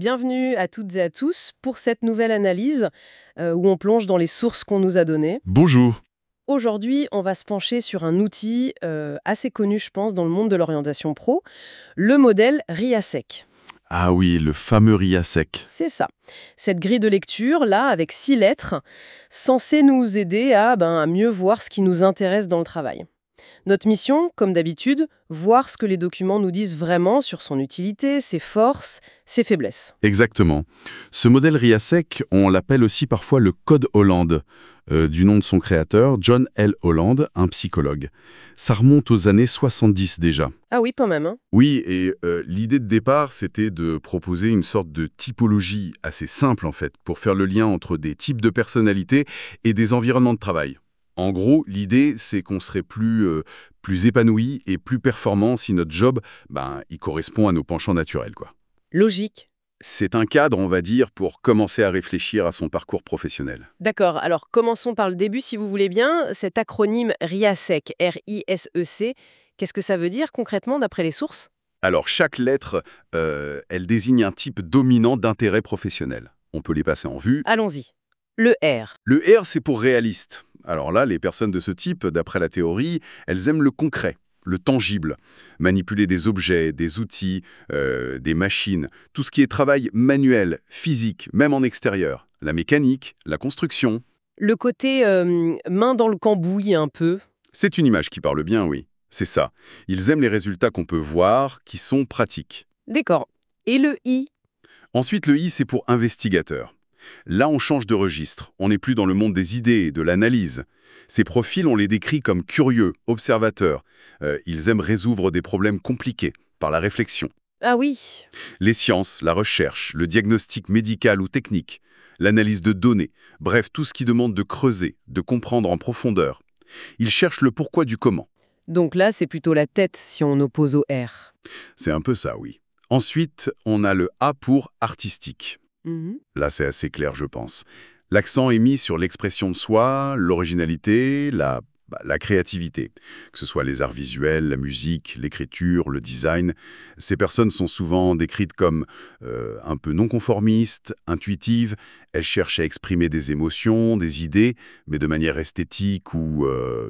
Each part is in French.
Bienvenue à toutes et à tous pour cette nouvelle analyse où on plonge dans les sources qu'on nous a données. Bonjour. Aujourd'hui, on va se pencher sur un outil assez connu, je pense, dans le monde de l'orientation pro, le modèle RIASEC. Ah oui, le fameux RIASEC. C'est ça. Cette grille de lecture, là, avec 6 lettres, censée nous aider à mieux voir ce qui nous intéresse dans le travail. Notre mission, comme d'habitude, voir ce que les documents nous disent vraiment sur son utilité, ses forces, ses faiblesses. Exactement. Ce modèle RIASEC, on l'appelle aussi parfois le Code Hollande, du nom de son créateur, John L. Holland, un psychologue. Ça remonte aux années 70 déjà. Ah oui, quand même, hein. Oui, et l'idée de départ, c'était de proposer une sorte de typologie assez simple, en fait, pour faire le lien entre des types de personnalités et des environnements de travail. En gros, l'idée, c'est qu'on serait plus épanoui et plus performant si notre job, il correspond à nos penchants naturels, quoi. Logique. C'est un cadre, on va dire, pour commencer à réfléchir à son parcours professionnel. D'accord, alors commençons par le début si vous voulez bien. Cet acronyme RIASEC, R-I-S-E-C, qu'est-ce que ça veut dire concrètement d'après les sources? Alors, chaque lettre, elle désigne un type dominant d'intérêt professionnel. On peut les passer en vue. Allons-y. Le R. Le R, c'est pour réaliste. Alors là, les personnes de ce type, d'après la théorie, elles aiment le concret, le tangible. Manipuler des objets, des outils, des machines, tout ce qui est travail manuel, physique, même en extérieur. La mécanique, la construction. Le côté main dans le cambouis un peu. C'est une image qui parle bien, oui. C'est ça. Ils aiment les résultats qu'on peut voir, qui sont pratiques. D'accord. Et le I? Ensuite, le I, c'est pour investigateur. Là, on change de registre. On n'est plus dans le monde des idées et de l'analyse. Ces profils, on les décrit comme curieux, observateurs. Ils aiment résoudre des problèmes compliqués par la réflexion. Ah oui. Les sciences, la recherche, le diagnostic médical ou technique, l'analyse de données, bref, tout ce qui demande de creuser, de comprendre en profondeur. Ils cherchent le pourquoi du comment. Donc là, c'est plutôt la tête si on oppose au R. C'est un peu ça, oui. Ensuite, on a le A pour artistique. Mhm. Là, c'est assez clair, je pense. L'accent est mis sur l'expression de soi, l'originalité, la créativité. Que ce soit les arts visuels, la musique, l'écriture, le design. Ces personnes sont souvent décrites comme un peu non-conformistes, intuitives. Elles cherchent à exprimer des émotions, des idées, mais de manière esthétique ou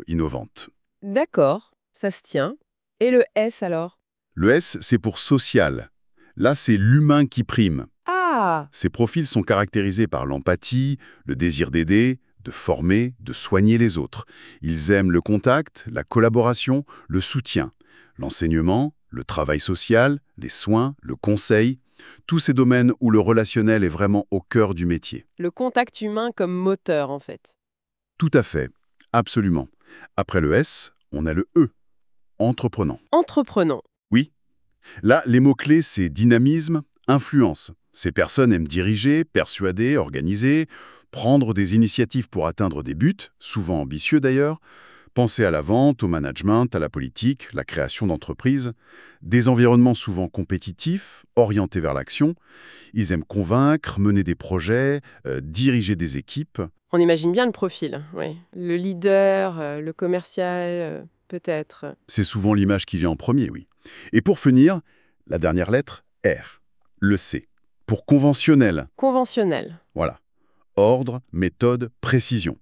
innovante. D'accord, ça se tient. Et le S alors? Le S, c'est pour social. Là, c'est l'humain qui prime. Ah! Ces profils sont caractérisés par l'empathie, le désir d'aider, de former, de soigner les autres. Ils aiment le contact, la collaboration, le soutien, l'enseignement, le travail social, les soins, le conseil, tous ces domaines où le relationnel est vraiment au cœur du métier. Le contact humain comme moteur en fait. Tout à fait, absolument. Après le S, on a le E, entreprenant. Entreprenant. Oui, là, les mots-clés, c'est dynamisme, influence. Ces personnes aiment diriger, persuader, organiser, prendre des initiatives pour atteindre des buts, souvent ambitieux d'ailleurs, penser à la vente, au management, à la politique, la création d'entreprises, des environnements souvent compétitifs, orientés vers l'action. Ils aiment convaincre, mener des projets, diriger des équipes. On imagine bien le profil, oui. Le leader, le commercial, peut-être. C'est souvent l'image qui vient en premier, oui. Et pour finir, la dernière lettre, R, le C, pour conventionnel. Conventionnel. Voilà. Ordre, méthode, précision.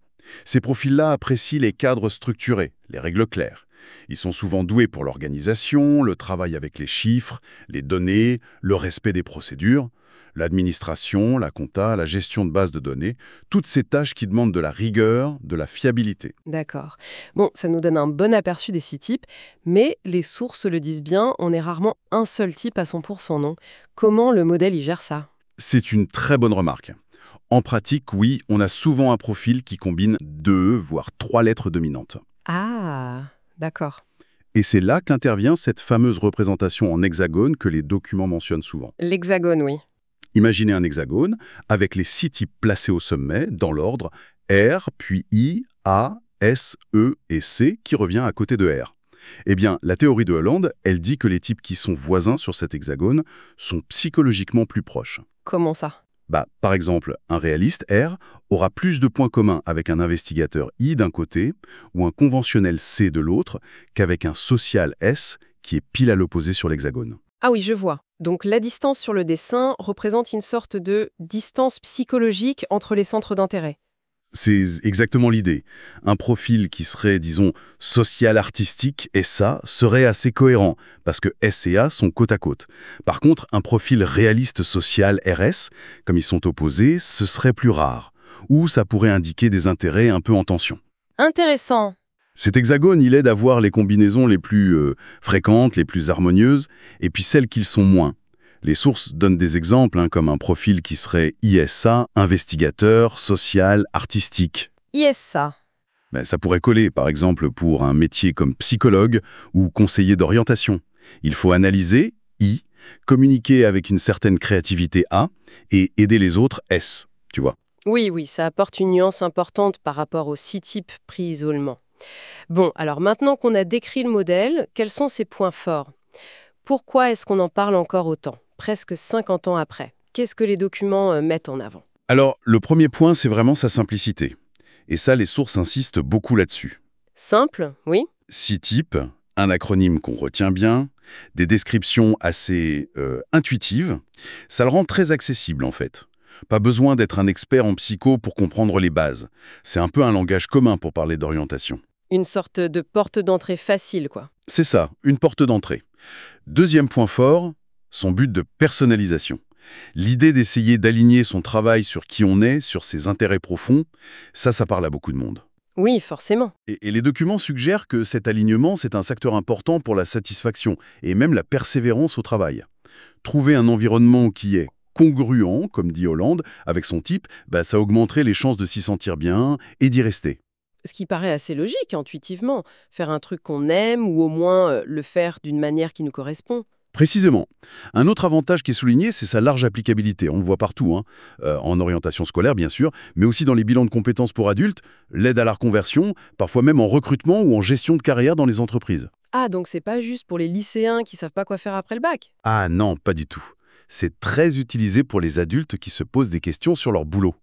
Ces profils-là apprécient les cadres structurés, les règles claires. Ils sont souvent doués pour l'organisation, le travail avec les chiffres, les données, le respect des procédures, l'administration, la compta, la gestion de bases de données, toutes ces tâches qui demandent de la rigueur, de la fiabilité. D'accord. Bon, ça nous donne un bon aperçu des 6 types, mais les sources le disent bien, on est rarement un seul type à 100%, non? Comment le modèle y gère ça? C'est une très bonne remarque. En pratique, oui, on a souvent un profil qui combine 2, voire 3 lettres dominantes. Ah, d'accord. Et c'est là qu'intervient cette fameuse représentation en hexagone que les documents mentionnent souvent. L'hexagone, oui. Imaginez un hexagone avec les 6 types placés au sommet, dans l'ordre R, puis I, A, S, E et C, qui revient à côté de R. Eh bien, la théorie de Holland, elle dit que les types qui sont voisins sur cet hexagone sont psychologiquement plus proches. Comment ça? Par exemple, un réaliste, R, aura plus de points communs avec un investigateur I d'un côté ou un conventionnel C de l'autre qu'avec un social S qui est pile à l'opposé sur l'hexagone. Ah oui, je vois. Donc la distance sur le dessin représente une sorte de distance psychologique entre les centres d'intérêt. C'est exactement l'idée. Un profil qui serait, disons, social-artistique, SA, serait assez cohérent, parce que S et A sont côte à côte. Par contre, un profil réaliste social, RS, comme ils sont opposés, ce serait plus rare, ou ça pourrait indiquer des intérêts un peu en tension. Intéressant. Cet hexagone, il aide à voir les combinaisons les plus fréquentes, les plus harmonieuses, et puis celles qui le sont moins. Les sources donnent des exemples, comme un profil qui serait ISA, investigateur, social, artistique. ISA. Ben, ça pourrait coller, par exemple, pour un métier comme psychologue ou conseiller d'orientation. Il faut analyser, I, communiquer avec une certaine créativité, A, et aider les autres, S, tu vois. Oui, oui, ça apporte une nuance importante par rapport aux 6 types pris isolement. Bon, alors maintenant qu'on a décrit le modèle, quels sont ses points forts? Pourquoi est-ce qu'on en parle encore autant, presque 50 ans après? Qu'est-ce que les documents mettent en avant? Alors, le premier point, c'est vraiment sa simplicité. Et ça, les sources insistent beaucoup là-dessus. Simple, oui. 6 types, un acronyme qu'on retient bien, des descriptions assez intuitives. Ça le rend très accessible, en fait. Pas besoin d'être un expert en psycho pour comprendre les bases. C'est un peu un langage commun pour parler d'orientation. Une sorte de porte d'entrée facile, quoi. C'est ça, une porte d'entrée. Deuxième point fort, son but de personnalisation. L'idée d'essayer d'aligner son travail sur qui on est, sur ses intérêts profonds, ça parle à beaucoup de monde. Oui, forcément. Et les documents suggèrent que cet alignement, c'est un secteur important pour la satisfaction et même la persévérance au travail. Trouver un environnement qui est congruent, comme dit Hollande, avec son type, ça augmenterait les chances de s'y sentir bien et d'y rester. Ce qui paraît assez logique, intuitivement. Faire un truc qu'on aime ou au moins le faire d'une manière qui nous correspond. Précisément. Un autre avantage qui est souligné, c'est sa large applicabilité. On le voit partout, en orientation scolaire bien sûr, mais aussi dans les bilans de compétences pour adultes, l'aide à la reconversion, parfois même en recrutement ou en gestion de carrière dans les entreprises. Ah, donc c'est pas juste pour les lycéens qui savent pas quoi faire après le bac. Ah non, pas du tout. C'est très utilisé pour les adultes qui se posent des questions sur leur boulot.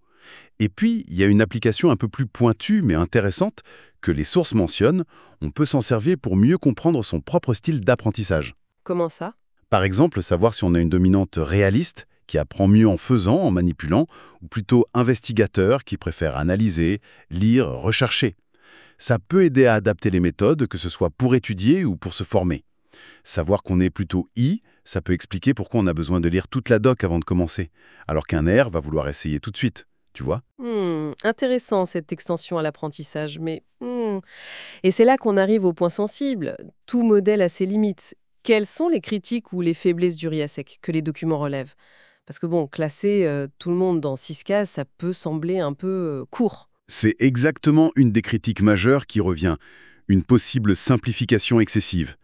Et puis, il y a une application un peu plus pointue mais intéressante que les sources mentionnent. On peut s'en servir pour mieux comprendre son propre style d'apprentissage. Comment ça? Par exemple, savoir si on a une dominante réaliste, qui apprend mieux en faisant, en manipulant, ou plutôt investigateur, qui préfère analyser, lire, rechercher. Ça peut aider à adapter les méthodes, que ce soit pour étudier ou pour se former. Savoir qu'on est plutôt I, ça peut expliquer pourquoi on a besoin de lire toute la doc avant de commencer, alors qu'un R va vouloir essayer tout de suite, tu vois? Intéressant cette extension à l'apprentissage, mais... Et c'est là qu'on arrive au point sensible. Tout modèle a ses limites. Quelles sont les critiques ou les faiblesses du RIASEC que les documents relèvent? Parce que bon, classer tout le monde dans 6 cases, ça peut sembler un peu court. C'est exactement une des critiques majeures qui revient, une possible simplification excessive.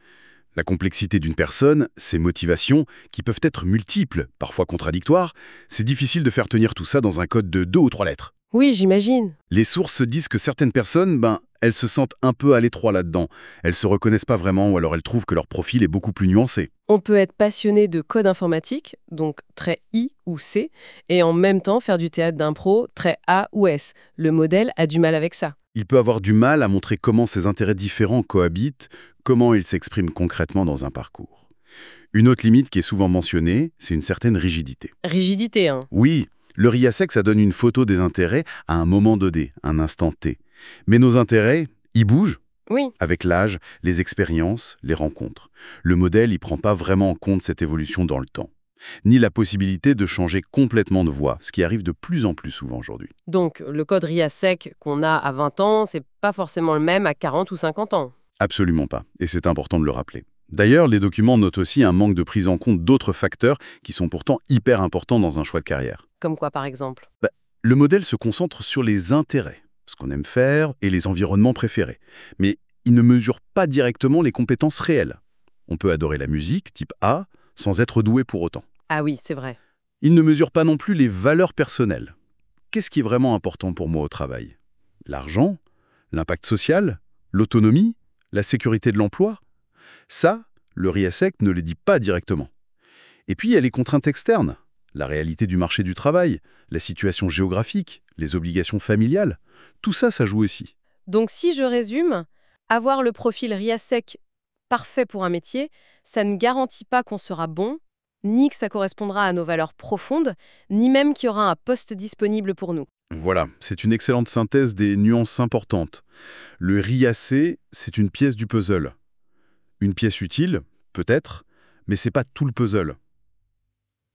La complexité d'une personne, ses motivations, qui peuvent être multiples, parfois contradictoires, c'est difficile de faire tenir tout ça dans un code de 2 ou 3 lettres. Oui, j'imagine. Les sources disent que certaines personnes, elles se sentent un peu à l'étroit là-dedans. Elles se reconnaissent pas vraiment ou alors elles trouvent que leur profil est beaucoup plus nuancé. On peut être passionné de code informatique, donc trait I ou C, et en même temps faire du théâtre d'impro, trait A ou S. Le modèle a du mal avec ça. Il peut avoir du mal à montrer comment ces intérêts différents cohabitent, comment ils s'expriment concrètement dans un parcours. Une autre limite qui est souvent mentionnée, c'est une certaine rigidité. Rigidité, hein. Oui, le RIASEC, ça donne une photo des intérêts à un moment donné, un instant T. Mais nos intérêts, ils bougent Oui. avec l'âge, les expériences, les rencontres. Le modèle, il prend pas vraiment en compte cette évolution dans le temps, ni la possibilité de changer complètement de voie, ce qui arrive de plus en plus souvent aujourd'hui. Donc, le code RIASEC qu'on a à 20 ans, c'est pas forcément le même à 40 ou 50 ans. Absolument pas, et c'est important de le rappeler. D'ailleurs, les documents notent aussi un manque de prise en compte d'autres facteurs qui sont pourtant hyper importants dans un choix de carrière. Comme quoi, par exemple? Le modèle se concentre sur les intérêts, ce qu'on aime faire et les environnements préférés. Mais il ne mesure pas directement les compétences réelles. On peut adorer la musique, type A, sans être doué pour autant. Ah oui, c'est vrai. Il ne mesure pas non plus les valeurs personnelles. Qu'est-ce qui est vraiment important pour moi au travail? L'argent? L'impact social? L'autonomie? La sécurité de l'emploi? Ça, le RIASEC ne le dit pas directement. Et puis il y a les contraintes externes, la réalité du marché du travail, la situation géographique, les obligations familiales. Tout ça, ça joue aussi. Donc, si je résume, avoir le profil RIASEC parfait pour un métier, ça ne garantit pas qu'on sera bon, ni que ça correspondra à nos valeurs profondes, ni même qu'il y aura un poste disponible pour nous. Voilà, c'est une excellente synthèse des nuances importantes. Le RIAC, c'est une pièce du puzzle. Une pièce utile, peut-être, mais c'est pas tout le puzzle.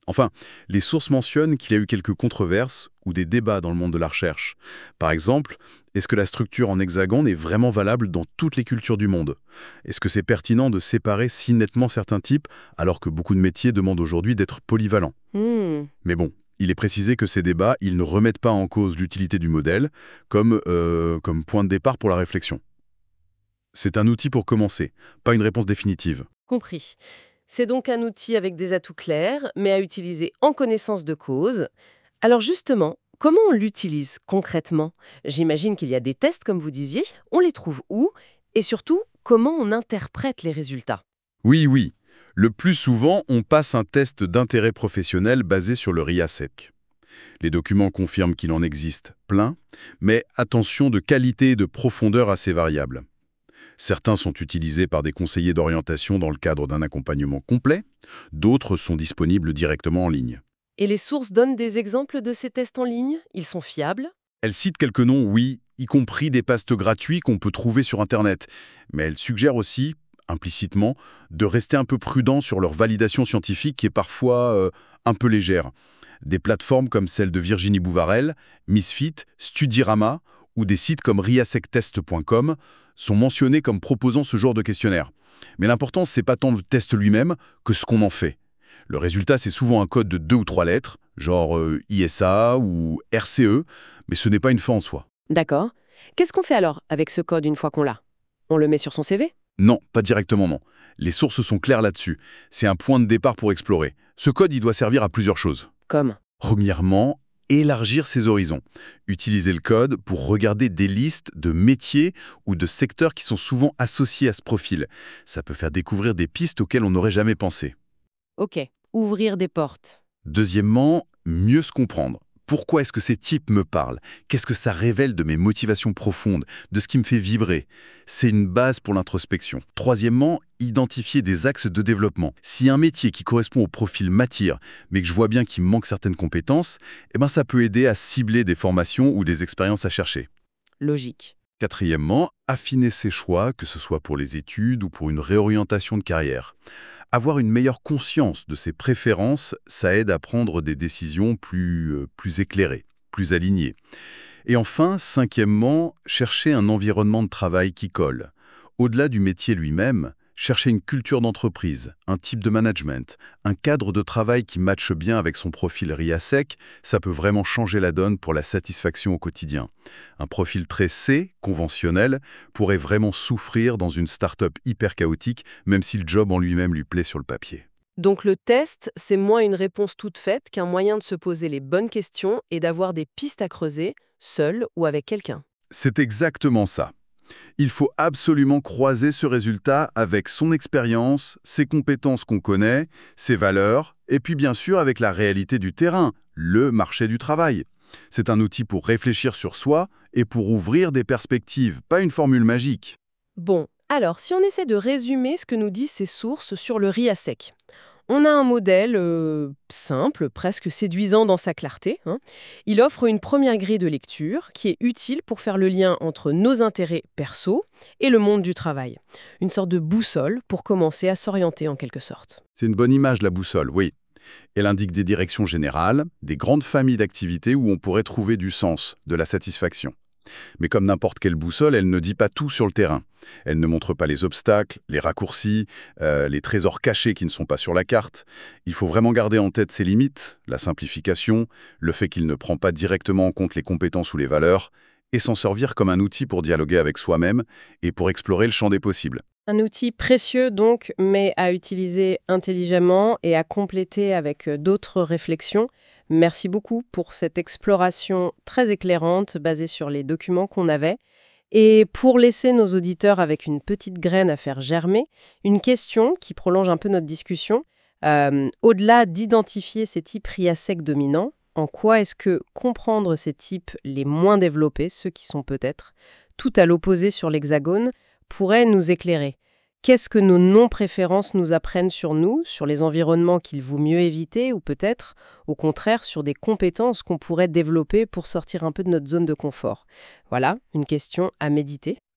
Enfin, les sources mentionnent qu'il y a eu quelques controverses ou des débats dans le monde de la recherche. Par exemple, est-ce que la structure en hexagone est vraiment valable dans toutes les cultures du monde? Est-ce que c'est pertinent de séparer si nettement certains types, alors que beaucoup de métiers demandent aujourd'hui d'être polyvalents? Mais bon, il est précisé que ces débats, ils ne remettent pas en cause l'utilité du modèle comme point de départ pour la réflexion. C'est un outil pour commencer, pas une réponse définitive. Compris. C'est donc un outil avec des atouts clairs, mais à utiliser en connaissance de cause. Alors justement, comment on l'utilise concrètement? J'imagine qu'il y a des tests, comme vous disiez. On les trouve où? Et surtout, comment on interprète les résultats? Oui, oui. Le plus souvent, on passe un test d'intérêt professionnel basé sur le RIASEC. Les documents confirment qu'il en existe plein, mais attention de qualité et de profondeur assez variables. Certains sont utilisés par des conseillers d'orientation dans le cadre d'un accompagnement complet, d'autres sont disponibles directement en ligne. Et les sources donnent des exemples de ces tests en ligne? Ils sont fiables? Elle cite quelques noms, oui, y compris des tests gratuits qu'on peut trouver sur Internet, mais elle suggère aussi, implicitement, de rester un peu prudent sur leur validation scientifique qui est parfois un peu légère. Des plateformes comme celle de Virginie Bouvarel, Misfit, Studirama ou des sites comme riasectest.com sont mentionnés comme proposant ce genre de questionnaire. Mais l'important, c'est pas tant le test lui-même que ce qu'on en fait. Le résultat, c'est souvent un code de 2 ou 3 lettres, genre ISA ou RCE, mais ce n'est pas une fin en soi. D'accord. Qu'est-ce qu'on fait alors avec ce code une fois qu'on l'a? On le met sur son CV? Non, pas directement non. Les sources sont claires là-dessus. C'est un point de départ pour explorer. Ce code, il doit servir à plusieurs choses. Comme? Premièrement, élargir ses horizons. Utiliser le code pour regarder des listes de métiers ou de secteurs qui sont souvent associés à ce profil. Ça peut faire découvrir des pistes auxquelles on n'aurait jamais pensé. Ok. Ouvrir des portes. Deuxièmement, mieux se comprendre. Pourquoi est-ce que ces types me parlent? Qu'est-ce que ça révèle de mes motivations profondes, de ce qui me fait vibrer? C'est une base pour l'introspection. Troisièmement, identifier des axes de développement. Si un métier qui correspond au profil m'attire, mais que je vois bien qu'il me manque certaines compétences, ça peut aider à cibler des formations ou des expériences à chercher. Logique. Quatrièmement, affiner ses choix, que ce soit pour les études ou pour une réorientation de carrière. Avoir une meilleure conscience de ses préférences, ça aide à prendre des décisions plus éclairées, plus alignées. Et enfin, cinquièmement, chercher un environnement de travail qui colle. Au-delà du métier lui-même, chercher une culture d'entreprise, un type de management, un cadre de travail qui matche bien avec son profil RIASEC, ça peut vraiment changer la donne pour la satisfaction au quotidien. Un profil très C, conventionnel, pourrait vraiment souffrir dans une start-up hyper chaotique, même si le job en lui-même lui plaît sur le papier. Donc le test, c'est moins une réponse toute faite qu'un moyen de se poser les bonnes questions et d'avoir des pistes à creuser, seul ou avec quelqu'un. C'est exactement ça. Il faut absolument croiser ce résultat avec son expérience, ses compétences qu'on connaît, ses valeurs, et puis bien sûr avec la réalité du terrain, le marché du travail. C'est un outil pour réfléchir sur soi et pour ouvrir des perspectives, pas une formule magique. Bon, alors si on essaie de résumer ce que nous disent ces sources sur le RIASEC. On a un modèle simple, presque séduisant dans sa clarté, hein. Il offre une première grille de lecture qui est utile pour faire le lien entre nos intérêts perso et le monde du travail. Une sorte de boussole pour commencer à s'orienter en quelque sorte. C'est une bonne image, la boussole, oui. Elle indique des directions générales, des grandes familles d'activités où on pourrait trouver du sens, de la satisfaction. Mais comme n'importe quelle boussole, elle ne dit pas tout sur le terrain. Elle ne montre pas les obstacles, les raccourcis, les trésors cachés qui ne sont pas sur la carte. Il faut vraiment garder en tête ses limites, la simplification, le fait qu'il ne prend pas directement en compte les compétences ou les valeurs, et s'en servir comme un outil pour dialoguer avec soi-même et pour explorer le champ des possibles. Un outil précieux donc, mais à utiliser intelligemment et à compléter avec d'autres réflexions. Merci beaucoup pour cette exploration très éclairante basée sur les documents qu'on avait. Et pour laisser nos auditeurs avec une petite graine à faire germer, une question qui prolonge un peu notre discussion. Au-delà d'identifier ces types RIASEC dominants, en quoi est-ce que comprendre ces types les moins développés, ceux qui sont peut-être tout à l'opposé sur l'hexagone, pourrait nous éclairer? Qu'est-ce que nos non-préférences nous apprennent sur nous, sur les environnements qu'il vaut mieux éviter, ou peut-être, au contraire, sur des compétences qu'on pourrait développer pour sortir un peu de notre zone de confort? Voilà, une question à méditer.